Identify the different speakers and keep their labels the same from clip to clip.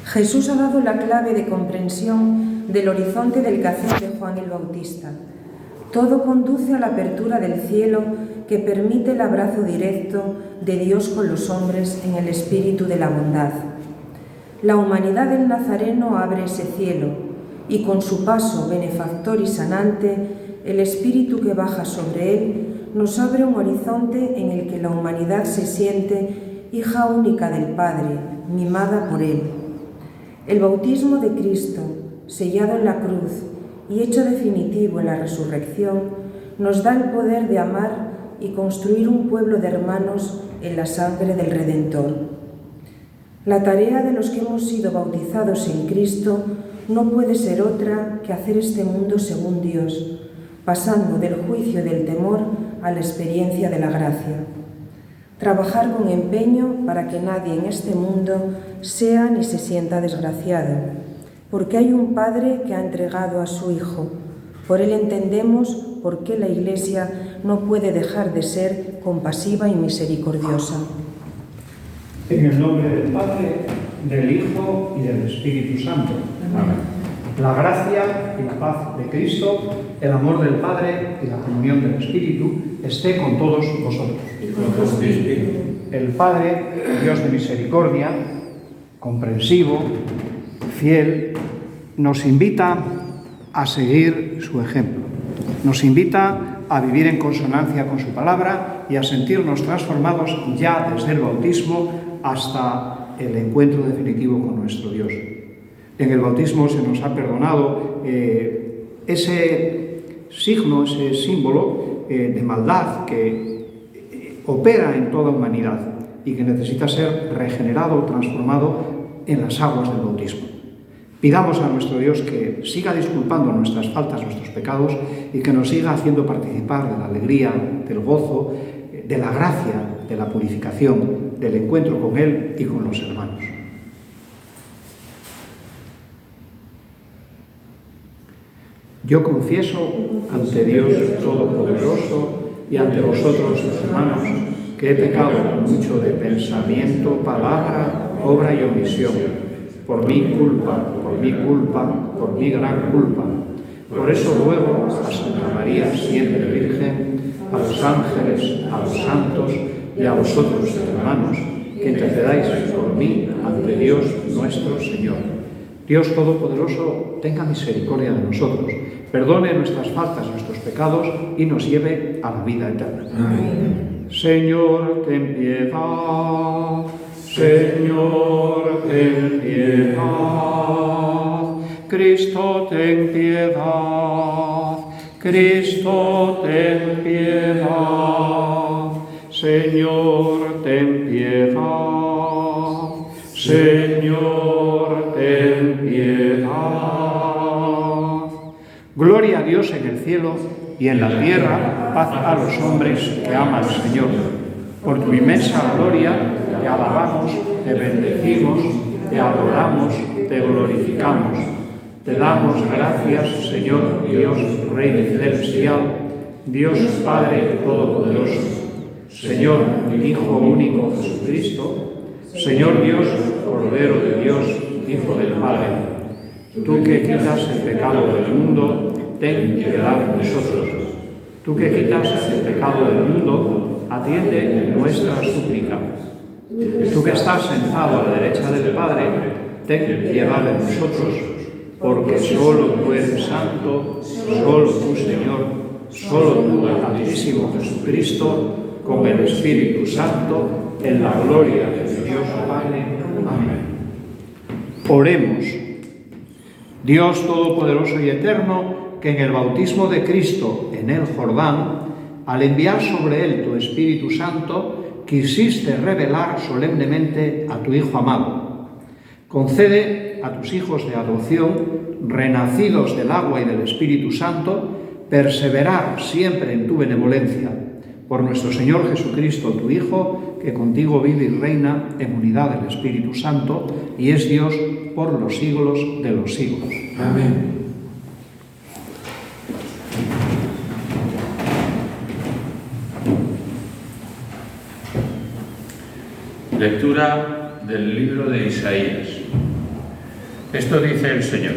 Speaker 1: Jesús ha dado la clave de comprensión del horizonte del quehacer de Juan el Bautista. Todo conduce a la apertura del cielo que permite el abrazo directo de Dios con los hombres en el espíritu de la bondad. La humanidad del Nazareno abre ese cielo y con su paso benefactor y sanante, el espíritu que baja sobre él nos abre un horizonte en el que la humanidad se siente hija única del Padre, mimada por él. El bautismo de Cristo, sellado en la cruz y hecho definitivo en la resurrección, nos da el poder de amar y construir un pueblo de hermanos en la sangre del Redentor. La tarea de los que hemos sido bautizados en Cristo no puede ser otra que hacer este mundo según Dios, pasando del juicio y del temor a la experiencia de la gracia. Trabajar con empeño para que nadie en este mundo sea ni se sienta desgraciado, porque hay un Padre que ha entregado a su Hijo. Por él entendemos por qué la Iglesia no puede dejar de ser compasiva y misericordiosa.
Speaker 2: En el nombre del Padre, del Hijo y del Espíritu Santo. Amén. La gracia y la paz de Cristo, el amor del Padre y la comunión del Espíritu esté con todos vosotros.
Speaker 3: Y con tu espíritu.
Speaker 2: El Padre, Dios de misericordia, comprensivo, fiel, nos invita a seguir su ejemplo. Nos invita a vivir en consonancia con su palabra y a sentirnos transformados ya desde el bautismo hasta el encuentro definitivo con nuestro Dios. En el bautismo se nos ha perdonado ese signo, ese símbolo de maldad que opera en toda humanidad y que necesita ser regenerado, transformado en las aguas del bautismo. Pidamos a nuestro Dios que siga disculpando nuestras faltas, nuestros pecados y que nos siga haciendo participar de la alegría, del gozo, de la gracia, de la purificación, del encuentro con Él y con los hermanos. Yo confieso ante Dios Todopoderoso y ante vosotros, hermanos, que he pecado mucho de pensamiento, palabra, obra y omisión, por mi culpa, por mi gran culpa. Por eso ruego a Santa María, siempre Virgen, a los ángeles, a los santos y a vosotros, hermanos, que intercedáis por mí ante Dios nuestro Señor. Dios Todopoderoso tenga misericordia de nosotros, perdone nuestras faltas, nuestros pecados y nos lleve a la vida eterna.
Speaker 3: Amén.
Speaker 2: Señor, ten piedad. Señor, ten piedad. Cristo, ten piedad. Cristo, ten piedad. Señor, ten piedad. Señor, ten piedad. Gloria a Dios en el cielo y en la tierra, paz a los hombres que aman al Señor. Por tu inmensa gloria te alabamos, te bendecimos, te adoramos, te glorificamos. Te damos gracias, Señor Dios, Rey celestial, Dios Padre Todopoderoso, Señor Hijo único Jesucristo, Señor Dios, Cordero de Dios, Hijo del Padre. Tú que quitas el pecado del mundo, ten piedad de nosotros. Tú que quitas el pecado del mundo, atiende nuestra súplica. Tú que estás sentado a la derecha del Padre, ten piedad de nosotros, porque solo tú eres santo, solo tú, Señor, solo tú, el Altísimo Jesucristo, con el Espíritu Santo, en la gloria de Dios Padre. Amén. Oremos. Dios Todopoderoso y Eterno, que en el bautismo de Cristo en el Jordán, al enviar sobre él tu Espíritu Santo, quisiste revelar solemnemente a tu Hijo amado. Concede a tus hijos de adopción, renacidos del agua y del Espíritu Santo, perseverar siempre en tu benevolencia. Por nuestro Señor Jesucristo, tu Hijo, que contigo vive y reina en unidad del Espíritu Santo, y es Dios por los siglos de los siglos.
Speaker 3: Amén. Lectura del libro de Isaías.
Speaker 4: Esto dice el Señor: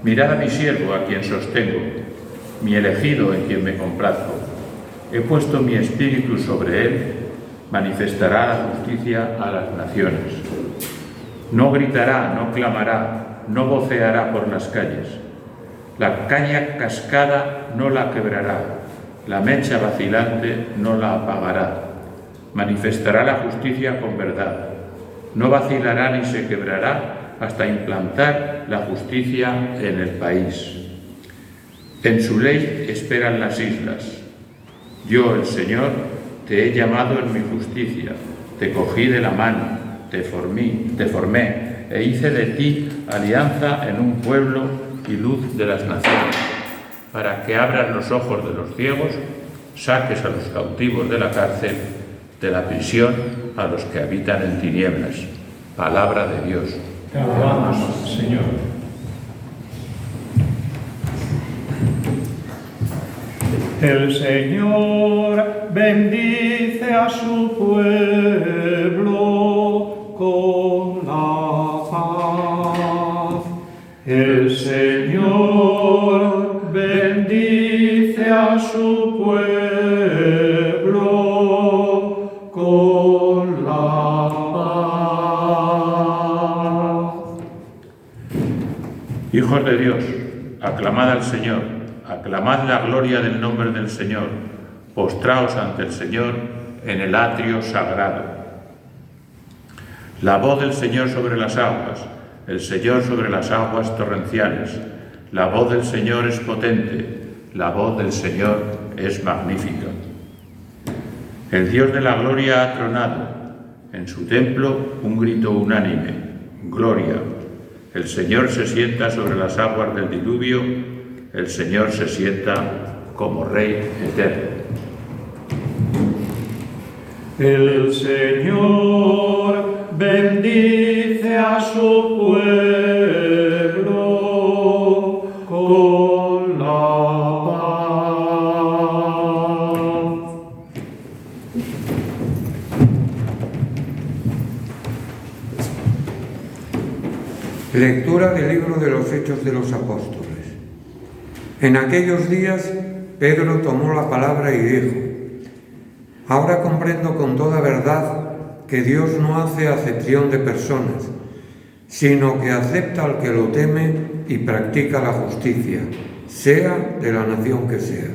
Speaker 4: mirad a mi siervo, a quien sostengo, mi elegido, en quien me complazco. He puesto mi espíritu sobre él, manifestará la justicia a las naciones. No gritará, no clamará, no voceará por las calles. La caña cascada no la quebrará, la mecha vacilante no la apagará. Manifestará la justicia con verdad. No vacilará ni se quebrará hasta implantar la justicia en el país. En su ley esperan las islas. Yo, el Señor, te he llamado en mi justicia, te cogí de la mano, te formé e hice de ti alianza en un pueblo y luz de las naciones, para que abras los ojos de los ciegos, saques a los cautivos de la cárcel, de la prisión a los que habitan en tinieblas. Palabra de Dios.
Speaker 2: Te alabamos, Señor. El Señor bendice a su pueblo con la paz. El Señor bendice a su pueblo con la paz.
Speaker 4: Hijos de Dios, aclamad al Señor. Aclamad la gloria del nombre del Señor, postraos ante el Señor en el atrio sagrado. La voz del Señor sobre las aguas, el Señor sobre las aguas torrenciales. La voz del Señor es potente, la voz del Señor es magnífica. El Dios de la gloria ha tronado, en su templo un grito unánime, gloria. El Señor se sienta sobre las aguas del diluvio. El Señor se sienta como Rey eterno.
Speaker 2: El Señor bendice a su pueblo con la paz.
Speaker 3: Lectura del libro de los Hechos de los Apóstoles. En aquellos días, Pedro tomó la palabra y dijo: ahora comprendo con toda verdad que Dios no hace acepción de personas, sino que acepta al que lo teme y practica la justicia, sea de la nación que sea.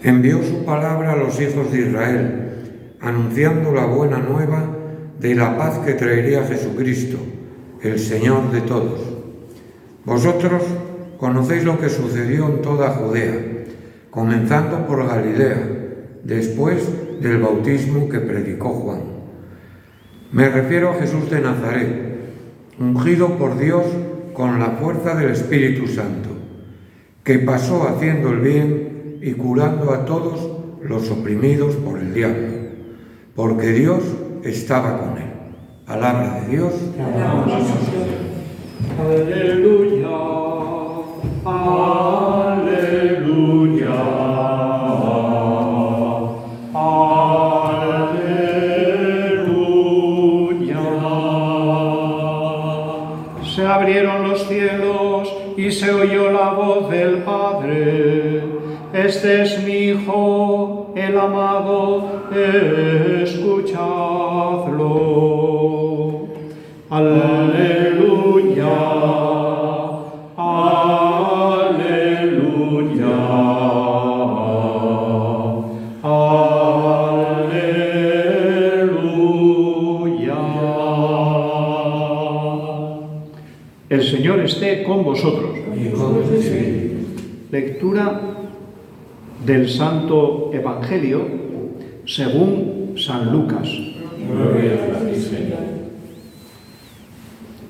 Speaker 3: Envió su palabra a los hijos de Israel, anunciando la buena nueva de la paz que traería Jesucristo, el Señor de todos. Vosotros conocéis lo que sucedió en toda Judea, comenzando por Galilea, después del bautismo que predicó Juan. Me refiero a Jesús de Nazaret, ungido por Dios con la fuerza del Espíritu Santo, que pasó haciendo el bien y curando a todos los oprimidos por el diablo, porque Dios estaba con él. Palabra de Dios.
Speaker 2: Aleluya. Aleluya, aleluya. Se abrieron los cielos y se oyó la voz del Padre. Este es mi Hijo, el amado, escuchadlo. Aleluya. El Señor esté con vosotros. Lectura del Santo Evangelio según San Lucas.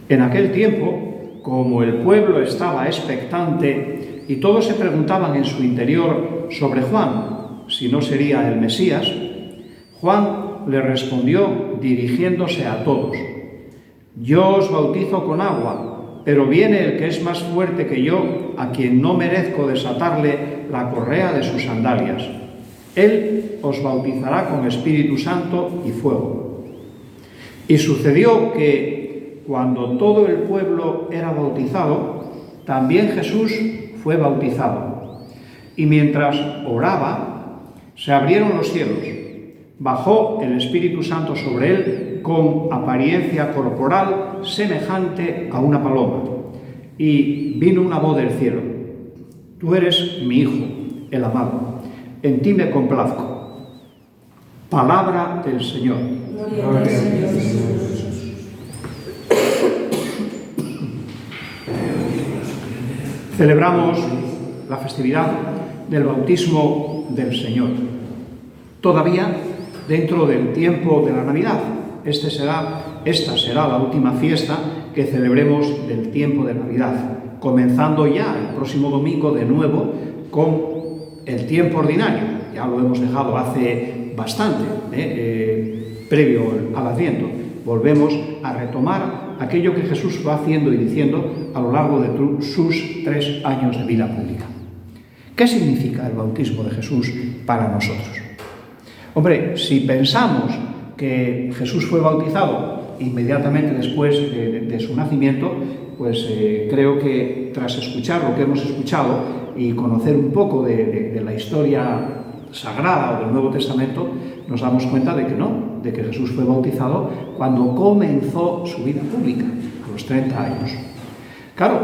Speaker 2: En aquel tiempo, como el pueblo estaba expectante y todos se preguntaban en su interior sobre Juan, si no sería el Mesías, Juan le respondió dirigiéndose a todos: yo os bautizo con agua, pero viene el que es más fuerte que yo, a quien no merezco desatarle la correa de sus sandalias. Él os bautizará con Espíritu Santo y fuego. Y sucedió que, cuando todo el pueblo era bautizado, también Jesús fue bautizado. Y mientras oraba, se abrieron los cielos, bajó el Espíritu Santo sobre él con apariencia corporal semejante a una paloma, y vino una voz del cielo: Tú eres mi Hijo, el amado, en ti me complazco. Palabra del Señor.
Speaker 1: Gloria al Señor Jesús.
Speaker 2: Celebramos la festividad del bautismo del Señor, todavía dentro del tiempo de la Navidad. Esta será la última fiesta que celebremos del tiempo de Navidad, comenzando ya el próximo domingo de nuevo con el tiempo ordinario. Ya lo hemos dejado hace bastante, previo al Adviento. Volvemos a retomar aquello que Jesús va haciendo y diciendo a lo largo de sus 3 años de vida pública. ¿Qué significa el bautismo de Jesús para nosotros? Hombre, si pensamos que Jesús fue bautizado inmediatamente después de su nacimiento, pues creo que tras escuchar lo que hemos escuchado y conocer un poco de la historia sagrada o del Nuevo Testamento, nos damos cuenta de que no, de que Jesús fue bautizado cuando comenzó su vida pública, a los 30 años. Claro,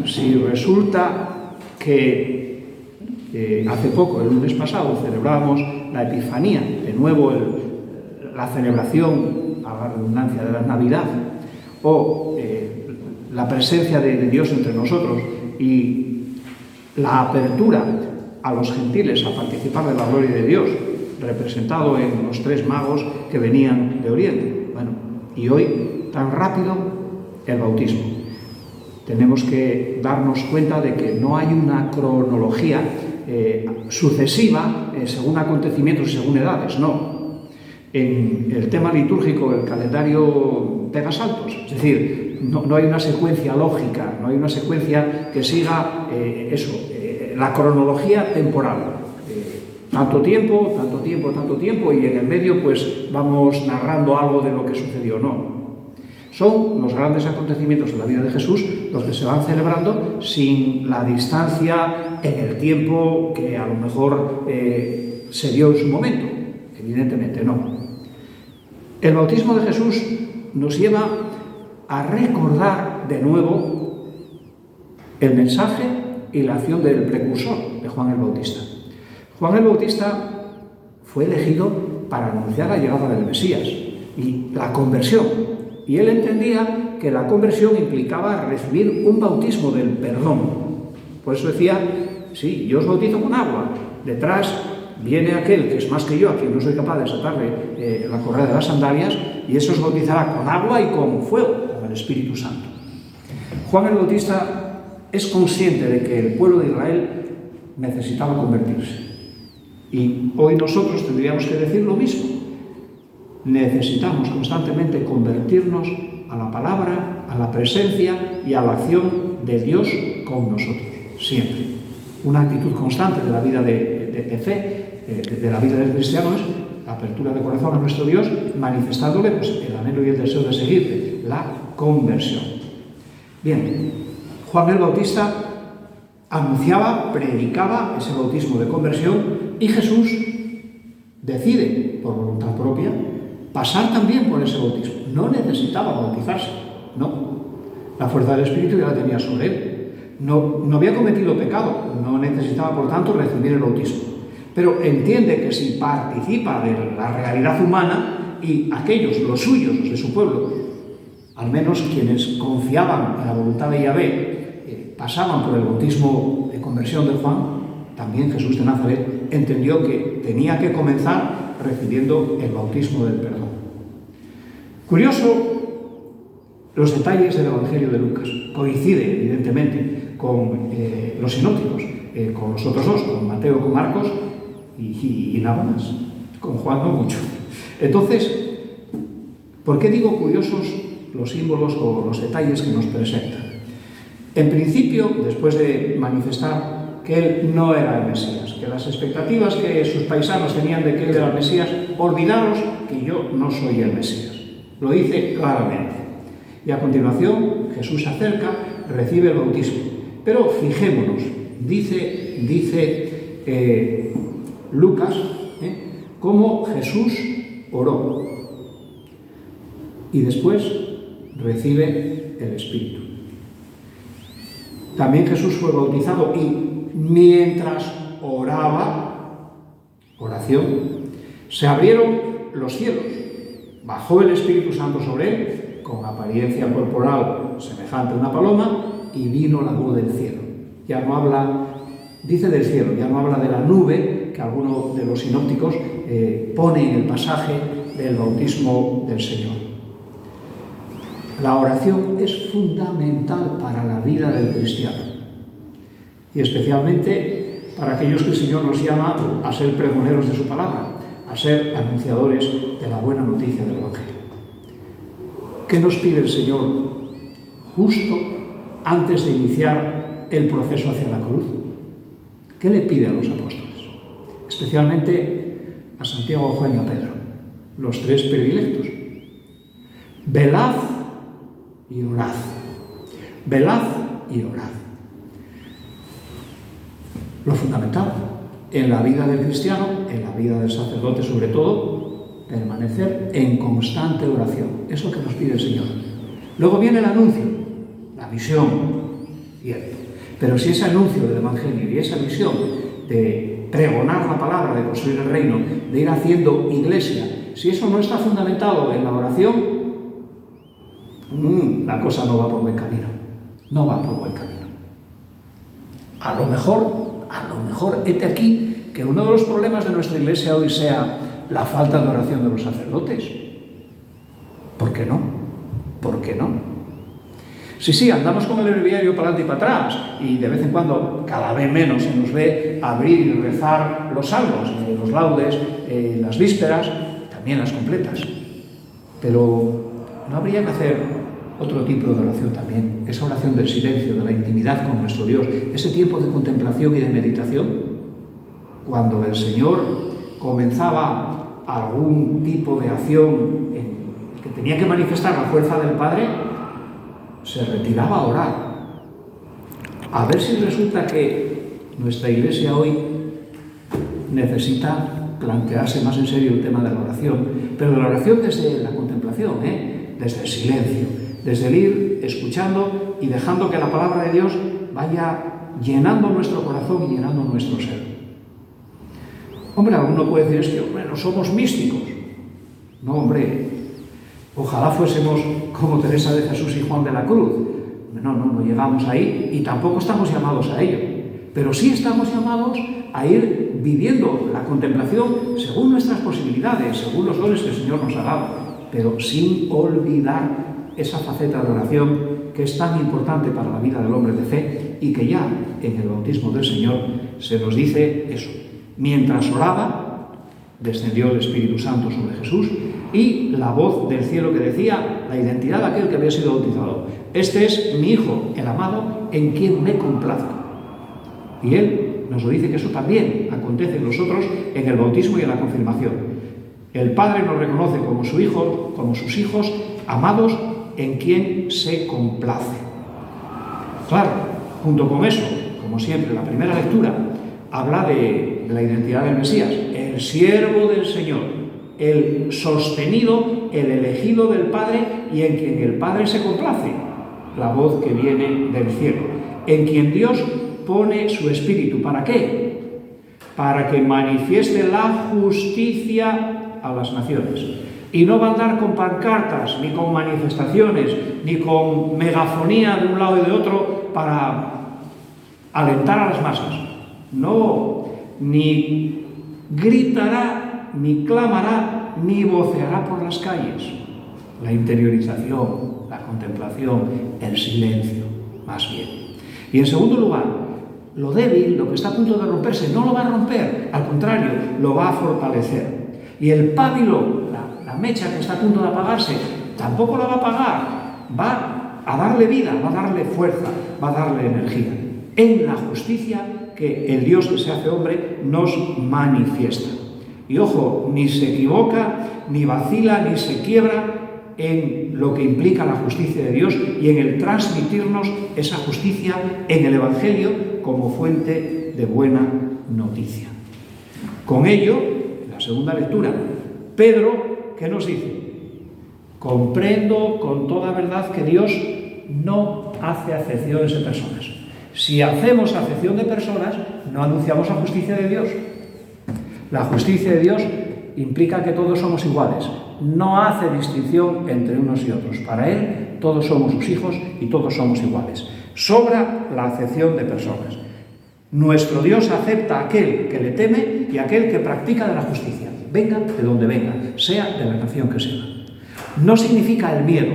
Speaker 2: si resulta que hace poco, el lunes pasado, celebrábamos la Epifanía, de nuevo la celebración, a la redundancia, de la Navidad, o la presencia de Dios entre nosotros y la apertura a los gentiles a participar de la gloria de Dios, representado en los 3 magos que venían de Oriente. Bueno, y hoy, tan rápido, el bautismo. Tenemos que darnos cuenta de que no hay una cronología sucesiva según acontecimientos y según edades, no. En el tema litúrgico, el calendario pega saltos, es decir, no hay una secuencia lógica, no hay una secuencia que siga la cronología temporal. Tanto tiempo, y en el medio pues vamos narrando algo de lo que sucedió, no. Son los grandes acontecimientos de la vida de Jesús los que se van celebrando sin la distancia en el tiempo que a lo mejor se dio en su momento. Evidentemente no. El bautismo de Jesús nos lleva a recordar de nuevo el mensaje y la acción del precursor de Juan el Bautista. Juan el Bautista fue elegido para anunciar la llegada del Mesías y la conversión. Y él entendía que la conversión implicaba recibir un bautismo del perdón. Por eso decía, sí, yo os bautizo con agua. Detrás viene aquel que es más que yo, a quien no soy capaz de desatarle la correa de las sandalias, y eso os bautizará con agua y con fuego, con el Espíritu Santo. Juan el Bautista es consciente de que el pueblo de Israel necesitaba convertirse. Y hoy nosotros tendríamos que decir lo mismo. Necesitamos constantemente convertirnos a la palabra, a la presencia y a la acción de Dios con nosotros, siempre. Una actitud constante de la vida de fe, de la vida del cristiano, es la apertura de corazón a nuestro Dios, manifestándole pues, el anhelo y el deseo de seguirle, la conversión. Bien, Juan el Bautista anunciaba, predicaba ese bautismo de conversión, y Jesús decide, por voluntad propia, pasar también por ese bautismo. No necesitaba bautizarse, no. La fuerza del Espíritu ya la tenía sobre él. No había cometido pecado, no necesitaba, por tanto, recibir el bautismo. Pero entiende que si participa de la realidad humana y aquellos, los suyos, los de su pueblo, al menos quienes confiaban en la voluntad de Yahvé, pasaban por el bautismo de conversión de Juan, también Jesús de Nazaret entendió que tenía que comenzar recibiendo el bautismo del perdón. Curioso los detalles del Evangelio de Lucas. Coincide, evidentemente, con los sinópticos, con los otros 2, con Mateo, con Marcos y nada más. Con Juan no mucho. Entonces, ¿por qué digo curiosos los símbolos o los detalles que nos presentan? En principio, después de manifestar que él no era el Mesías, que las expectativas que sus paisanos tenían de que él era el Mesías, olvidaros que yo no soy el Mesías. Lo dice claramente. Y a continuación Jesús se acerca, recibe el bautismo. Pero fijémonos, dice Lucas, cómo Jesús oró y después recibe el Espíritu. También Jesús fue bautizado y mientras oraba, oración, se abrieron los cielos, bajó el Espíritu Santo sobre él, con apariencia corporal semejante a una paloma, y vino la voz del cielo. Ya no habla, dice del cielo, ya no habla de la nube que alguno de los sinópticos pone en el pasaje del bautismo del Señor. La oración es fundamental para la vida del cristiano y especialmente para aquellos que el Señor nos llama a ser pregoneros de su palabra, a ser anunciadores de la buena noticia del Evangelio. ¿Qué nos pide el Señor justo antes de iniciar el proceso hacia la cruz? ¿Qué le pide a los apóstoles? Especialmente a Santiago, a Juan y a Pedro, los tres predilectos. Velad y orad. Velad y orad. Lo fundamental en la vida del cristiano, en la vida del sacerdote sobre todo, permanecer en constante oración. Es lo que nos pide el Señor. Luego viene el anuncio, la visión, cierto. Pero si ese anuncio del Evangelio y esa visión de pregonar la palabra, de construir el reino, de ir haciendo iglesia, si eso no está fundamentado en la oración, la cosa no va por buen camino. No va por buen camino. A lo mejor, hete aquí, que uno de los problemas de nuestra iglesia hoy sea la falta de oración de los sacerdotes. ¿Por qué no? ¿Por qué no? Sí, andamos con el breviario para adelante y para atrás, y de vez en cuando, cada vez menos, se nos ve abrir y rezar los salmos, los laudes, las vísperas, también las completas. Pero ¿no habría que hacer otro tipo de oración también? Esa oración del silencio, de la intimidad con nuestro Dios, ese tiempo de contemplación y de meditación. Cuando el Señor comenzaba algún tipo de acción en que tenía que manifestar la fuerza del Padre, se retiraba a orar. A ver si resulta que nuestra iglesia hoy necesita plantearse más en serio el tema de la oración, pero de la oración desde la contemplación, desde el silencio, desde el ir escuchando y dejando que la palabra de Dios vaya llenando nuestro corazón y llenando nuestro ser. Hombre, alguno puede decir, es que, no somos místicos. No, hombre, ojalá fuésemos como Teresa de Jesús y Juan de la Cruz. No llegamos ahí y tampoco estamos llamados a ello. Pero sí estamos llamados a ir viviendo la contemplación según nuestras posibilidades, según los dones que el Señor nos ha dado, pero sin olvidar esa faceta de oración que es tan importante para la vida del hombre de fe y que ya en el bautismo del Señor se nos dice eso. Mientras oraba, descendió el Espíritu Santo sobre Jesús y la voz del cielo que decía la identidad de aquel que había sido bautizado. Este es mi Hijo, el amado, en quien me complazco. Y Él nos lo dice que eso también acontece en nosotros en el bautismo y en la confirmación. El Padre nos reconoce como su Hijo, como sus hijos, amados, en quien se complace. Claro, junto con eso, como siempre, la primera lectura habla de la identidad del Mesías, el siervo del Señor, el sostenido, el elegido del Padre y en quien el Padre se complace, la voz que viene del cielo, en quien Dios pone su espíritu. ¿Para qué? Para que manifieste la justicia a las naciones. Y no va a andar con pancartas, ni con manifestaciones, ni con megafonía de un lado y de otro para alentar a las masas. No, ni gritará, ni clamará, ni voceará por las calles. La interiorización, la contemplación, el silencio, más bien. Y en segundo lugar, lo débil, lo que está a punto de romperse, no lo va a romper, al contrario, lo va a fortalecer. Y el pábilo, la mecha que está a punto de apagarse, tampoco la va a apagar, va a darle vida, va a darle fuerza, va a darle energía, en la justicia que el Dios que se hace hombre nos manifiesta. Y ojo, ni se equivoca, ni vacila, ni se quiebra, en lo que implica la justicia de Dios y en el transmitirnos esa justicia en el Evangelio como fuente de buena noticia. Con ello, la segunda lectura, Pedro, ¿qué nos dice? Comprendo con toda verdad que Dios no hace acepciones de personas. Si hacemos acepción de personas, no anunciamos la justicia de Dios. La justicia de Dios implica que todos somos iguales. No hace distinción entre unos y otros. Para Él, todos somos sus hijos y todos somos iguales. Sobra la acepción de personas. Nuestro Dios acepta a aquel que le teme y a aquel que practica de la justicia, venga de donde venga, sea de la nación que sea. No significa el miedo,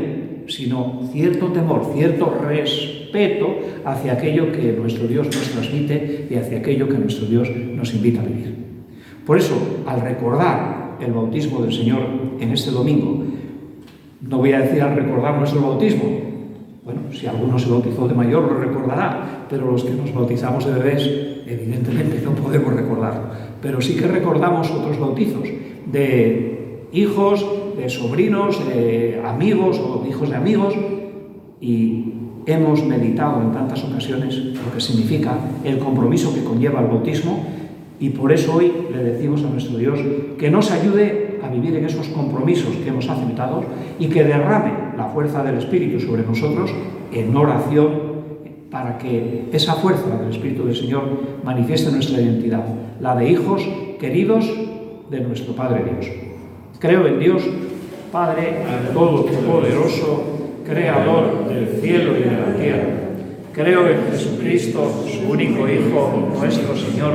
Speaker 2: sino cierto temor, cierto respeto hacia aquello que nuestro Dios nos transmite y hacia aquello que nuestro Dios nos invita a vivir. Por eso, al recordar el bautismo del Señor en este domingo, no voy a decir al recordar nuestro bautismo, bueno, si alguno se bautizó de mayor lo recordará, pero los que nos bautizamos de bebés, evidentemente no podemos recordarlo. Pero sí que recordamos otros bautizos de hijos, de sobrinos, de amigos o hijos de amigos, y hemos meditado en tantas ocasiones lo que significa el compromiso que conlleva el bautismo, y por eso hoy le decimos a nuestro Dios que nos ayude a vivir en esos compromisos que hemos aceptado y que derrame la fuerza del Espíritu sobre nosotros en oración para que esa fuerza del Espíritu del Señor manifieste nuestra identidad, la de hijos queridos de nuestro Padre Dios. Creo en Dios, Padre Todopoderoso, Creador del cielo y de la tierra. Creo en Jesucristo, su único Hijo, nuestro Señor,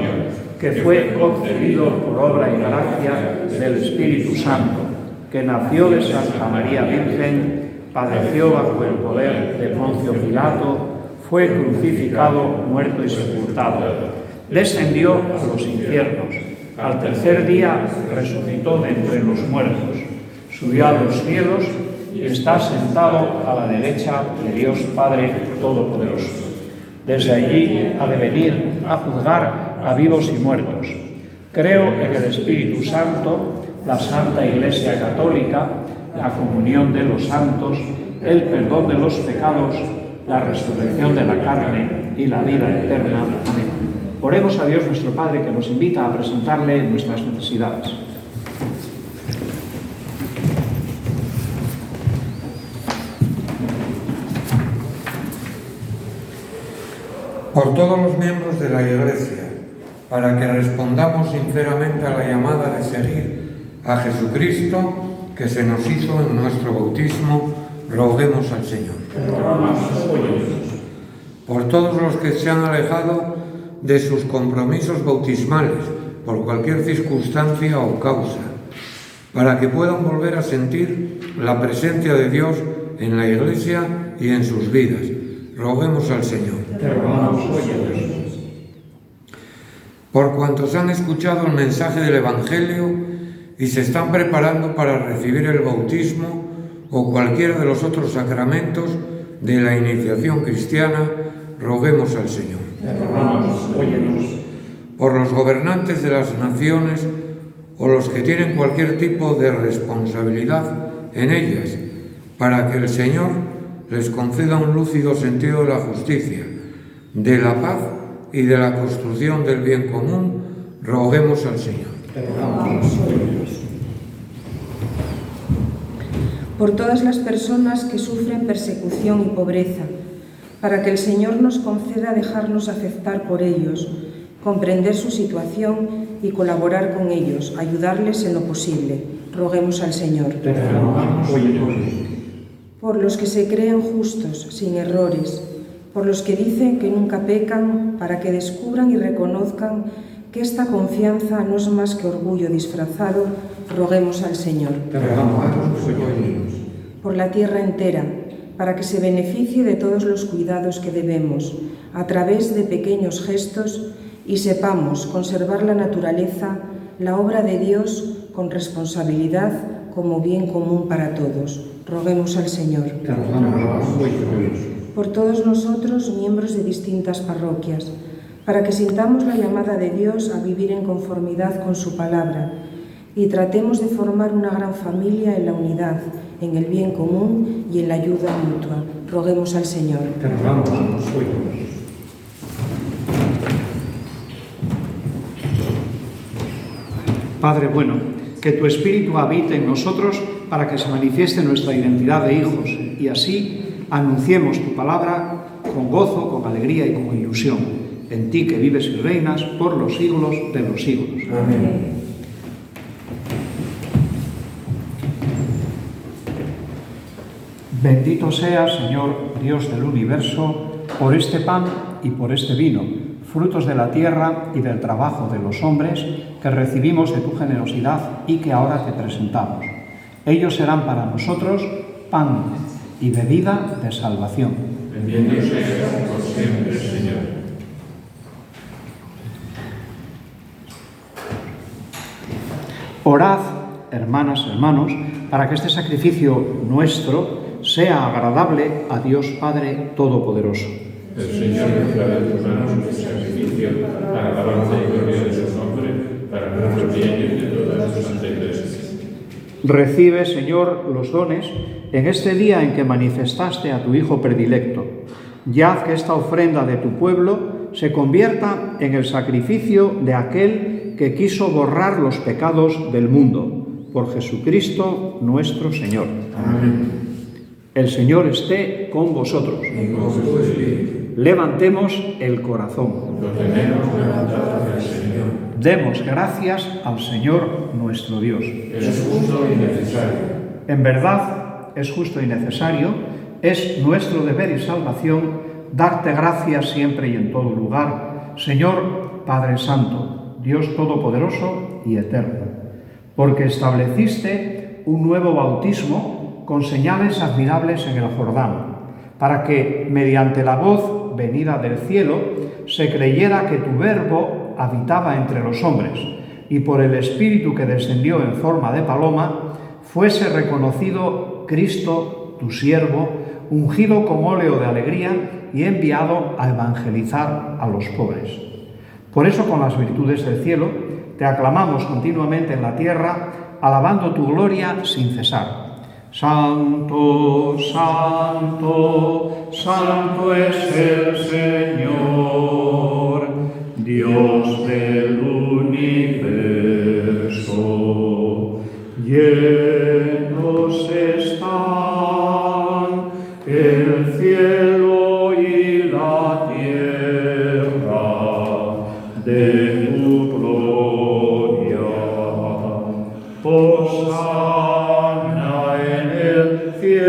Speaker 2: que fue concebido por obra y gracia del Espíritu Santo, que nació de Santa María Virgen, padeció bajo el poder de Poncio Pilato, fue crucificado, muerto y sepultado, descendió a los infiernos, al tercer día resucitó de entre los muertos, subió a los cielos y está sentado a la derecha de Dios Padre Todopoderoso. Desde allí ha de venir a juzgar a vivos y muertos. Creo en el Espíritu Santo, la Santa Iglesia Católica, la comunión de los santos, el perdón de los pecados, la resurrección de la carne y la vida eterna. Amén. Oremos a Dios nuestro Padre, que nos invita a presentarle nuestras necesidades.
Speaker 3: Por todos los miembros de la Iglesia, para que respondamos sinceramente a la llamada de seguir a Jesucristo, que se nos hizo en nuestro bautismo, roguemos al Señor. Por todos los que se han alejado de sus compromisos bautismales, por cualquier circunstancia o causa, para que puedan volver a sentir la presencia de Dios en la Iglesia y en sus vidas, roguemos al Señor. Por cuantos han escuchado el mensaje del Evangelio y se están preparando para recibir el bautismo o cualquiera de los otros sacramentos de la iniciación cristiana, roguemos al Señor. Por los gobernantes de las naciones o los que tienen cualquier tipo de responsabilidad en ellas, para que el Señor les conceda un lúcido sentido de la justicia, de la paz y de la construcción del bien común, roguemos al Señor.
Speaker 1: Por todas las personas que sufren persecución y pobreza, para que el Señor nos conceda dejarnos aceptar por ellos, comprender su situación y colaborar con ellos, ayudarles en lo posible, roguemos al Señor. Por los que se creen justos, sin errores, por los que dicen que nunca pecan, para que descubran y reconozcan que esta confianza no es más que orgullo disfrazado, roguemos al Señor. Por la tierra entera, para que se beneficie de todos los cuidados que debemos, a través de pequeños gestos, y sepamos conservar la naturaleza, la obra de Dios, con responsabilidad como bien común para todos. Roguemos al Señor. Por todos nosotros, miembros de distintas parroquias, para que sintamos la llamada de Dios a vivir en conformidad con su palabra y tratemos de formar una gran familia en la unidad, en el bien común y en la ayuda mutua. Roguemos al Señor.
Speaker 2: Te rogamos, oídos. Padre bueno, que tu Espíritu habite en nosotros para que se manifieste nuestra identidad de hijos y así anunciemos tu palabra con gozo, con alegría y con ilusión. En ti que vives y reinas por los siglos de los siglos.
Speaker 3: Amén.
Speaker 2: Bendito seas, Señor, Dios del universo, por este pan y por este vino, frutos de la tierra y del trabajo de los hombres que recibimos de tu generosidad y que ahora te presentamos. Ellos serán para nosotros pan y bebida de salvación.
Speaker 4: Bendito seas por siempre, Señor.
Speaker 2: Orad, hermanas, hermanos, para que este sacrificio nuestro sea agradable a Dios Padre Todopoderoso.
Speaker 4: El Señor reciba de tus manos este sacrificio para alabanza y gloria de su nombre, para nuestro bien y de todas sus santa Iglesia.
Speaker 2: Recibe, Señor, los dones en este día en que manifestaste a tu Hijo predilecto, y haz que esta ofrenda de tu pueblo se convierta en el sacrificio de aquel que quiso borrar los pecados del mundo, por Jesucristo nuestro Señor.
Speaker 3: Amén.
Speaker 2: El Señor esté con vosotros.
Speaker 3: Y con tu espíritu.
Speaker 2: Levantemos el corazón.
Speaker 4: Lo tenemos levantado hacia el Señor.
Speaker 2: Demos gracias al Señor nuestro Dios.
Speaker 4: Es justo y necesario.
Speaker 2: En verdad, es justo y necesario, es nuestro deber y salvación darte gracias siempre y en todo lugar, Señor Padre Santo, Dios Todopoderoso y Eterno, porque estableciste un nuevo bautismo con señales admirables en el Jordán, para que, mediante la voz venida del cielo, se creyera que tu Verbo habitaba entre los hombres, y por el Espíritu que descendió en forma de paloma, fuese reconocido Cristo, tu siervo, ungido con óleo de alegría y enviado a evangelizar a los pobres. Por eso, con las virtudes del cielo, te aclamamos continuamente en la tierra, alabando tu gloria sin cesar. Santo, santo, santo es el Señor, Dios del universo. Llenos están el cielo y la tierra de tu gloria. Hosana en el cielo.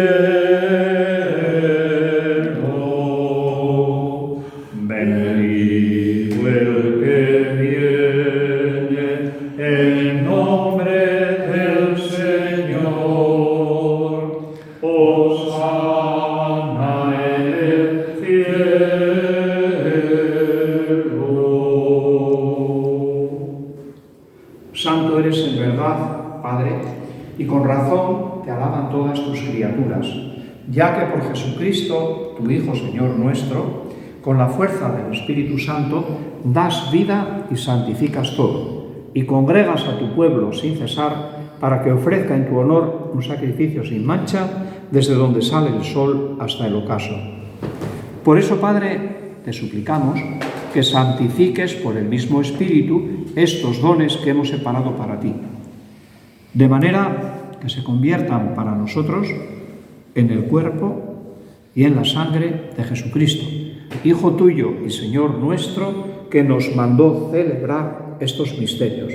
Speaker 2: Bendito el que viene en nombre del Señor. Hosana en el cielo. Santo eres en verdad, Padre, y con razón te alaban todas tus criaturas, ya que por Jesucristo, tu Hijo Señor nuestro, con la fuerza del Espíritu Santo, das vida y santificas todo, y congregas a tu pueblo sin cesar para que ofrezca en tu honor un sacrificio sin mancha desde donde sale el sol hasta el ocaso. Por eso, Padre, te suplicamos que santifiques por el mismo Espíritu estos dones que hemos separado para ti, de manera que se conviertan para nosotros en el cuerpo y en la sangre de Jesucristo, Hijo tuyo y Señor nuestro, que nos mandó celebrar estos misterios.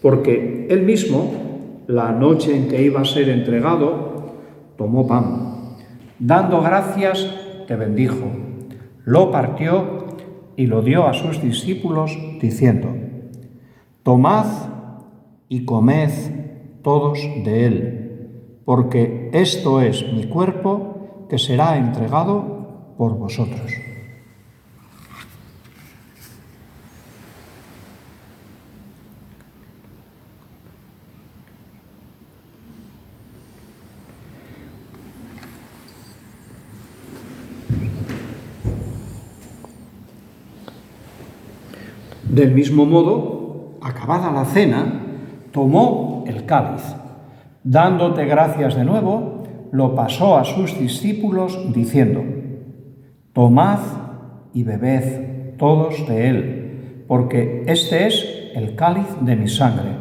Speaker 2: Porque Él mismo, la noche en que iba a ser entregado, tomó pan. Dando gracias, te bendijo, lo partió y lo dio a sus discípulos, diciendo: Tomad y comed todos de él, porque esto es mi cuerpo que será entregado por vosotros. Del mismo modo, acabada la cena, tomó el cáliz, dándote gracias de nuevo, lo pasó a sus discípulos diciendo: «Tomad y bebed todos de él, porque este es el cáliz de mi sangre,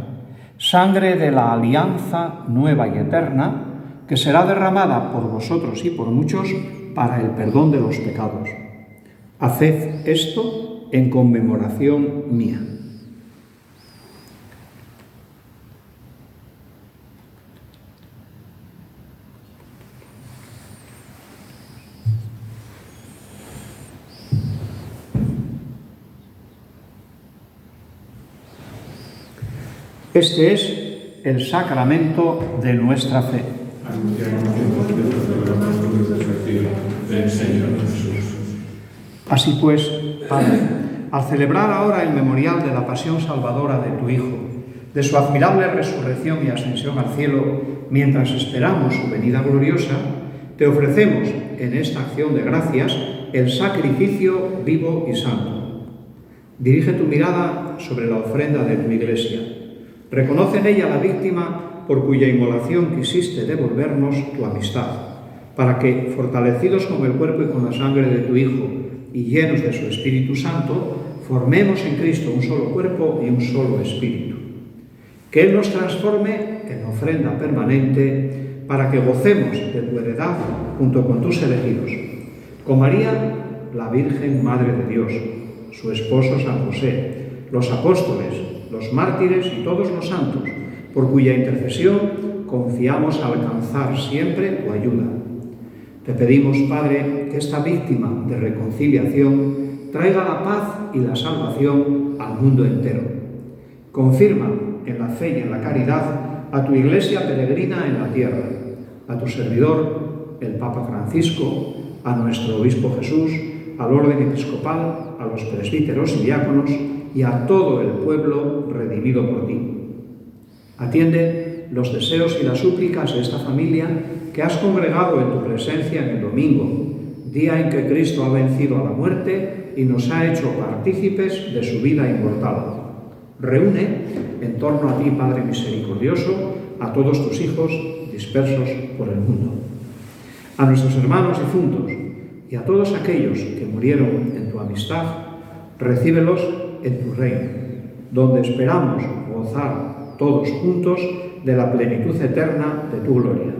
Speaker 2: sangre de la alianza nueva y eterna, que será derramada por vosotros y por muchos para el perdón de los pecados. Haced esto en conmemoración mía». Este es el sacramento de nuestra fe. Así pues, Padre, al celebrar ahora el memorial de la pasión salvadora de tu Hijo, de su admirable resurrección y ascensión al cielo, mientras esperamos su venida gloriosa, te ofrecemos en esta acción de gracias el sacrificio vivo y santo. Dirige tu mirada sobre la ofrenda de tu Iglesia. Reconoce en ella la víctima por cuya inmolación quisiste devolvernos tu amistad, para que, fortalecidos con el cuerpo y con la sangre de tu Hijo y llenos de su Espíritu Santo, formemos en Cristo un solo cuerpo y un solo espíritu. Que Él nos transforme en ofrenda permanente para que gocemos de tu heredad junto con tus elegidos. Con María, la Virgen Madre de Dios, su esposo San José, los apóstoles, los mártires y todos los santos, por cuya intercesión confiamos alcanzar siempre tu ayuda. Te pedimos, Padre, que esta víctima de reconciliación traiga la paz y la salvación al mundo entero. Confirma en la fe y en la caridad a tu Iglesia peregrina en la tierra, a tu servidor, el Papa Francisco, a nuestro Obispo Jesús, al orden episcopal, a los presbíteros y diáconos y a todo el pueblo redimido por ti. Atiende los deseos y las súplicas de esta familia que has congregado en tu presencia en el domingo, día en que Cristo ha vencido a la muerte y nos ha hecho partícipes de su vida inmortal. Reúne en torno a ti, Padre misericordioso, a todos tus hijos dispersos por el mundo. A nuestros hermanos difuntos y a todos aquellos que murieron en tu amistad, recíbelos en tu reino, donde esperamos gozar todos juntos de la plenitud eterna de tu gloria.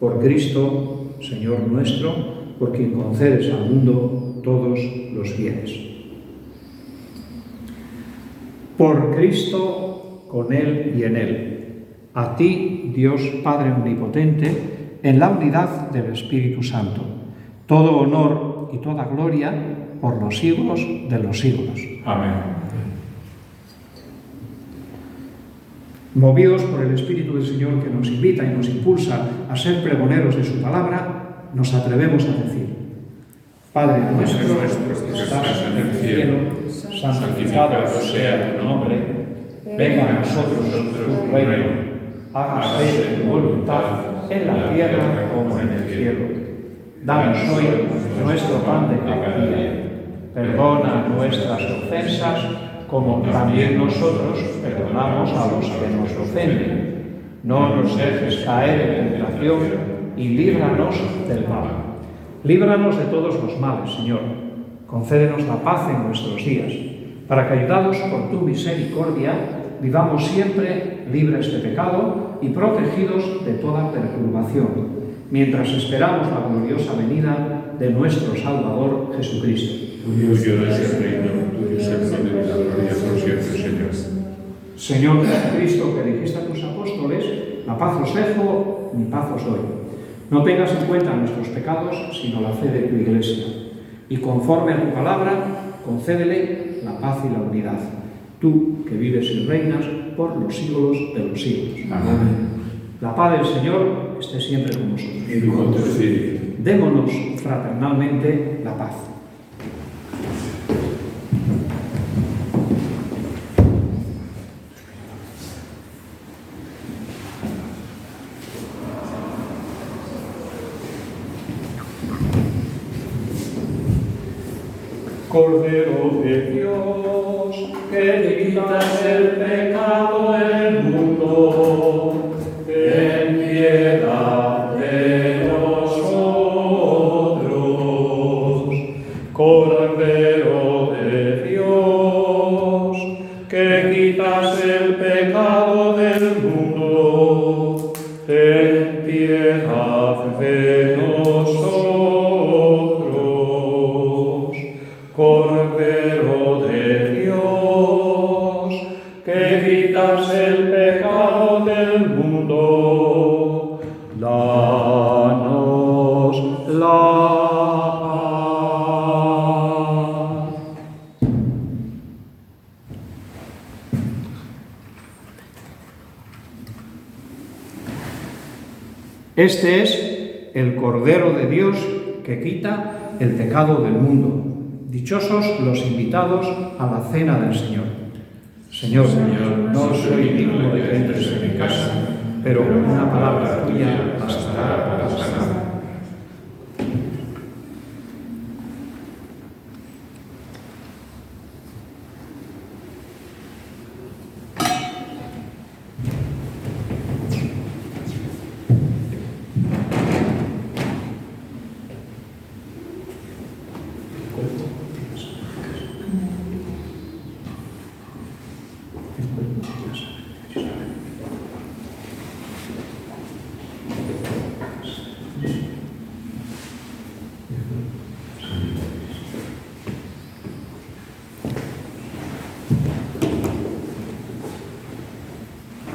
Speaker 2: Por Cristo, Señor nuestro, por quien concedes al mundo todos los bienes. Por Cristo, con Él y en Él. A ti, Dios Padre Omnipotente, en la unidad del Espíritu Santo, todo honor y toda gloria por los siglos de los siglos.
Speaker 4: Amén.
Speaker 2: Movidos por el Espíritu del Señor que nos invita y nos impulsa a ser pregoneros de su palabra, nos atrevemos a decir: Padre nuestro que estás en el cielo, santificado sea tu nombre, venga a nosotros tu reino, hágase tu voluntad en la tierra como en el cielo. Danos hoy nuestro pan de cada día. Perdona nuestras ofensas, como también nosotros perdonamos a los que nos ofenden. No nos dejes caer en tentación y líbranos del mal. Líbranos de todos los males, Señor. Concédenos la paz en nuestros días, para que, ayudados por tu misericordia, vivamos siempre libres de pecado y protegidos de toda perturbación, mientras esperamos la gloriosa venida de nuestro Salvador Jesucristo.
Speaker 4: Tuyo es el reino, tuyo es el poder y la gloria por siempre, Señor.
Speaker 2: Señor Jesucristo, que dijiste a tus apóstoles: la paz os dejo, mi paz os doy. No tengas en cuenta nuestros pecados, sino la fe de tu Iglesia. Y conforme a tu palabra, concédele la paz y la unidad. Tú, que vives y reinas por los siglos de los siglos.
Speaker 4: Amén.
Speaker 2: La paz del Señor esté siempre con nosotros.
Speaker 4: Y con tu espíritu.
Speaker 2: Démonos fraternalmente la paz. Cordero de Dios, que quitas el pecado del mundo, ten piedad de Este es el Cordero de Dios que quita el pecado del mundo. Dichosos los invitados a la cena del Señor. Señor, no soy digno de que entres en mi casa, pero una palabra tuya bastará para sanar.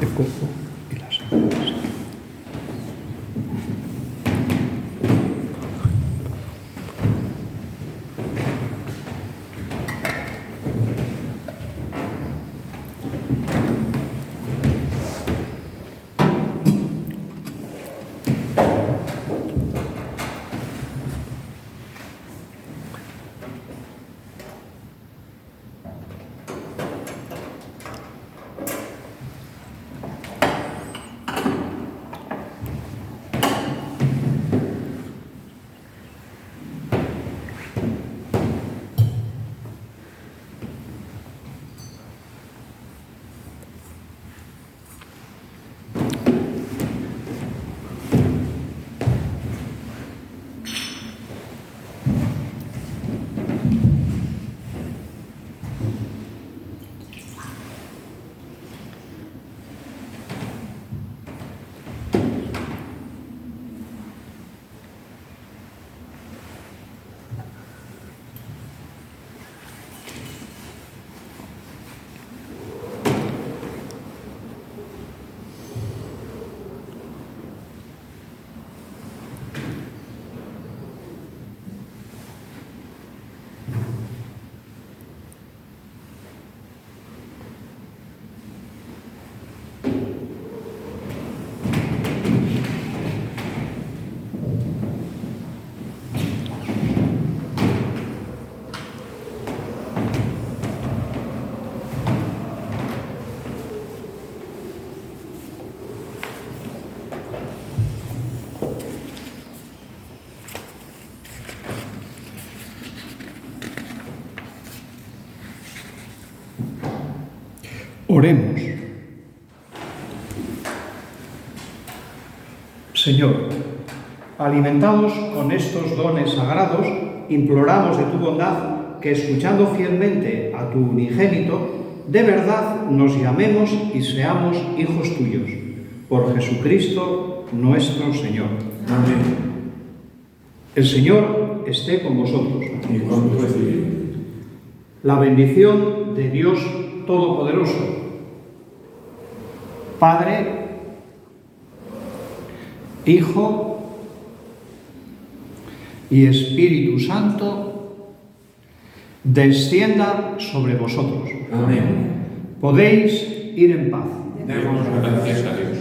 Speaker 2: El cuerpo y la sangre. Oremos. Señor, alimentados con estos dones sagrados, imploramos de tu bondad que, escuchando fielmente a tu unigénito, de verdad nos llamemos y seamos hijos tuyos. Por Jesucristo nuestro Señor.
Speaker 3: Amén.
Speaker 2: El Señor esté con vosotros.
Speaker 3: Y con tu espíritu.
Speaker 2: La bendición de Dios Todopoderoso, Padre, Hijo y Espíritu Santo, descienda sobre vosotros.
Speaker 3: Amén.
Speaker 2: Podéis ir en paz.
Speaker 3: Demos gracias a Dios.